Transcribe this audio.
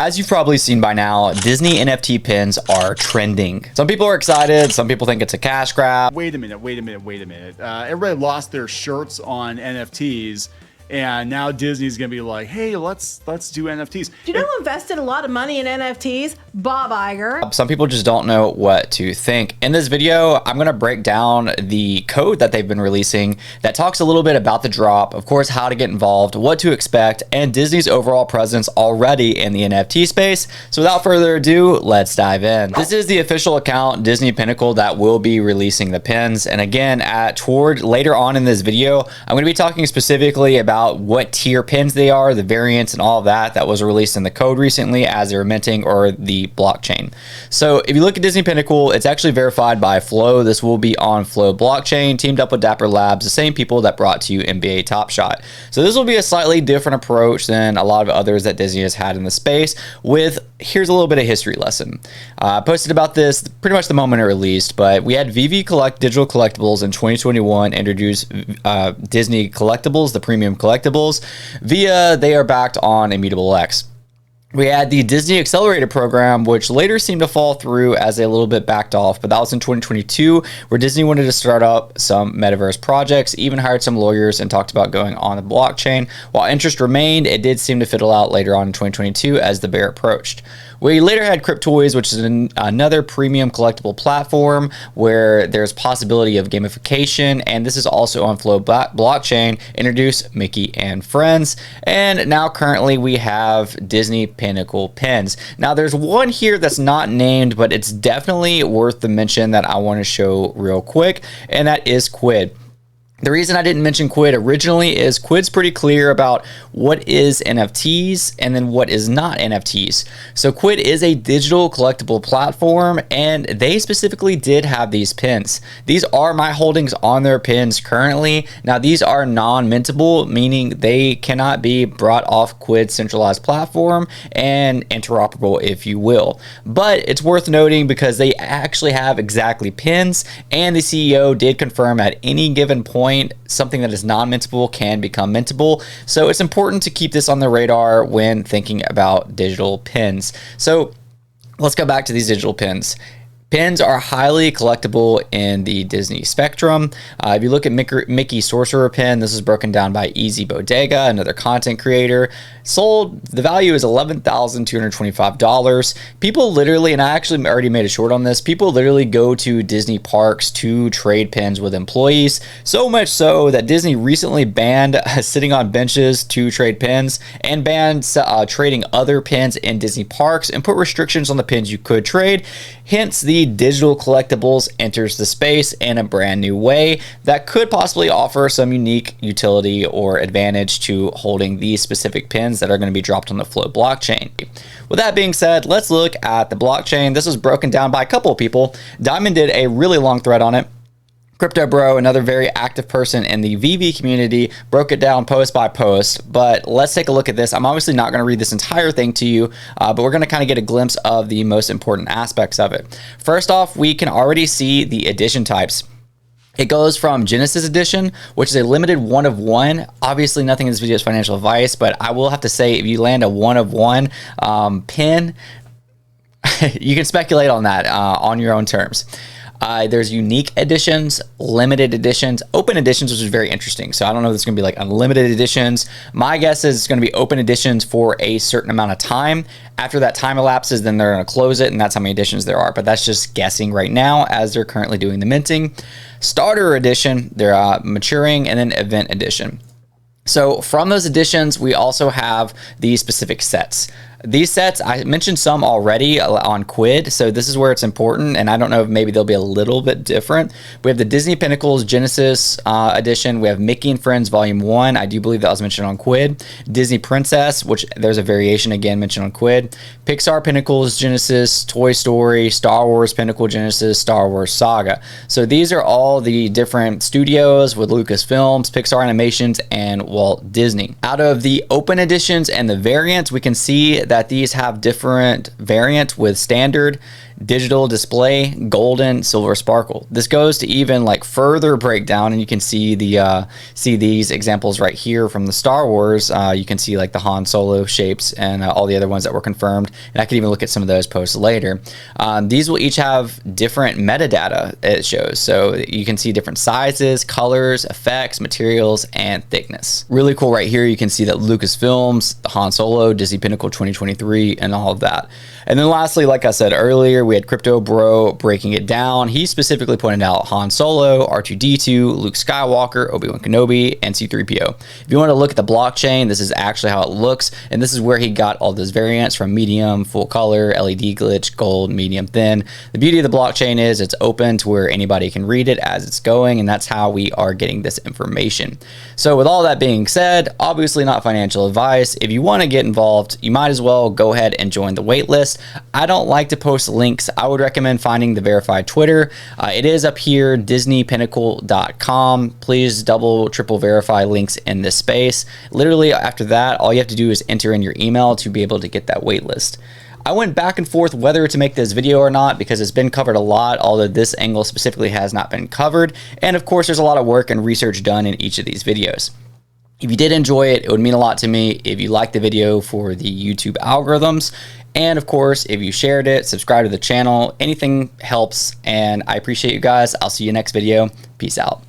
As you've probably seen by now, Disney NFT pins are trending. Some people are excited, some people think it's a cash grab. Wait a minute. Everybody lost their shirts on NFTs, and now Disney's gonna be like, hey, let's do NFTs. Do you know who invested a lot of money in NFTs? Bob Iger. Some people just don't know what to think. In this video, I'm gonna break down the code that they've been releasing that talks a little bit about the drop, of course, how to get involved, what to expect, and Disney's overall presence already in the NFT space. So without further ado, let's dive in. This is the official account, Disney Pinnacle, that will be releasing the pins. And again, toward later on in this video, I'm gonna be talking specifically about what tier pins they are, the variants and all of that was released in the code recently as they were minting, or the blockchain. So if you look at Disney Pinnacle, it's actually verified by Flow. This will be on Flow blockchain, teamed up with Dapper Labs, the same people that brought to you NBA Top Shot. So this will be a slightly different approach than a lot of others that Disney has had in the space. Here's a little bit of history lesson. I posted about this pretty much the moment it released, but we had Digital Collectibles in 2021 introduce Disney Collectibles, the premium collectibles, via they are backed on Immutable X. We had the Disney Accelerator program, which later seemed to fall through as they a little bit backed off, but that was in 2022, where Disney wanted to start up some metaverse projects, even hired some lawyers and talked about going on the blockchain. While interest remained, it did seem to fiddle out later on in 2022 as the bear approached. We later had Cryptoys, which is another premium collectible platform where there's possibility of gamification, and this is also on Flow blockchain, introduce Mickey and Friends. And now currently we have Disney Pinnacle pins. Now there's one here that's not named, but it's definitely worth the mention that I want to show real quick, and that is Quid. The reason I didn't mention Quid originally is Quid's pretty clear about what is NFTs and then what is not NFTs. So Quid is a digital collectible platform, and they specifically did have these pins. These are my holdings on their pins currently. Now these are non-mintable, meaning they cannot be brought off Quid's centralized platform and interoperable, if you will. But it's worth noting because they actually have exactly pins, and the CEO did confirm at any given point something that is non-mintable can become mintable. So it's important to keep this on the radar when thinking about digital pins. So let's go back to these digital pins. Pins are highly collectible in the Disney spectrum. If you look at Mickey Sorcerer pin, this is broken down by Easy Bodega, another content creator. Sold, the value is $11,225. People literally, and I actually already made a short on this, people literally go to Disney parks to trade pins with employees. So much so that Disney recently banned sitting on benches to trade pins, and banned trading other pins in Disney parks, and put restrictions on the pins you could trade. Hence, the digital collectibles enters the space in a brand new way that could possibly offer some unique utility or advantage to holding these specific pins that are going to be dropped on the Flow blockchain. With that being said, let's look at the blockchain. This was broken down by a couple of people. Diamond did a really long thread on it. Crypto Bro, another very active person in the VV community, broke it down post by post. But let's take a look at this. I'm obviously not going to read this entire thing to you, but we're going to kind of get a glimpse of the most important aspects of it. First off, we can already see the edition types. It goes from Genesis Edition, which is a limited 1 of 1. Obviously, nothing in this video is financial advice, but I will have to say, if you land a 1 of 1 pin, you can speculate on that on your own terms. There's unique editions, limited editions, open editions, which is very interesting. So I don't know if it's going to be like unlimited editions. My guess is it's going to be open editions for a certain amount of time. After that time elapses, then they're going to close it, and that's how many editions there are. But that's just guessing right now as they're currently doing the minting. Starter edition, they're maturing, and then event edition. So from those editions, we also have the specific sets. These sets, I mentioned some already on Quid, so this is where it's important, and I don't know if maybe they'll be a little bit different. We have the Disney Pinnacles Genesis edition. We have Mickey and Friends Volume 1. I do believe that was mentioned on Quid. Disney Princess, which there's a variation again mentioned on Quid. Pixar Pinnacles Genesis, Toy Story, Star Wars Pinnacle Genesis, Star Wars Saga. So these are all the different studios with Lucasfilms, Pixar Animations, and Walt Disney. Out of the open editions and the variants, we can see that these have different variants with standard, digital display, golden, silver sparkle. This goes to even like further breakdown, and you can see these examples right here from the Star Wars. You can see like the Han Solo shapes and all the other ones that were confirmed, and I could even look at some of those posts later. These will each have different metadata, it shows, so you can see different sizes, colors, effects, materials, and thickness. Really cool right here. You can see that Lucasfilms, the Han Solo, Disney Pinnacle 2023, and all of that. And then lastly, like I said earlier, we had Crypto Bro breaking it down. He specifically pointed out Han Solo, R2-D2, Luke Skywalker, Obi-Wan Kenobi, and C-3PO. If you want to look at the blockchain, this is actually how it looks, and this is where he got all those variants from medium, full color, LED glitch, gold, medium, thin. The beauty of the blockchain is it's open to where anybody can read it as it's going, and that's how we are getting this information. So with all that being said, obviously not financial advice. If you want to get involved, you might as well go ahead and join the waitlist. I don't like to post links. I would recommend finding the verified Twitter. It is up here, disneypinnacle.com. Please double, triple verify links in this space. Literally after that, all you have to do is enter in your email to be able to get that waitlist. I went back and forth whether to make this video or not because it's been covered a lot, although this angle specifically has not been covered. And of course, there's a lot of work and research done in each of these videos. If you did enjoy it, it would mean a lot to me if you liked the video for the YouTube algorithms. And of course, if you shared it, subscribe to the channel, anything helps. And I appreciate you guys. I'll see you next video. Peace out.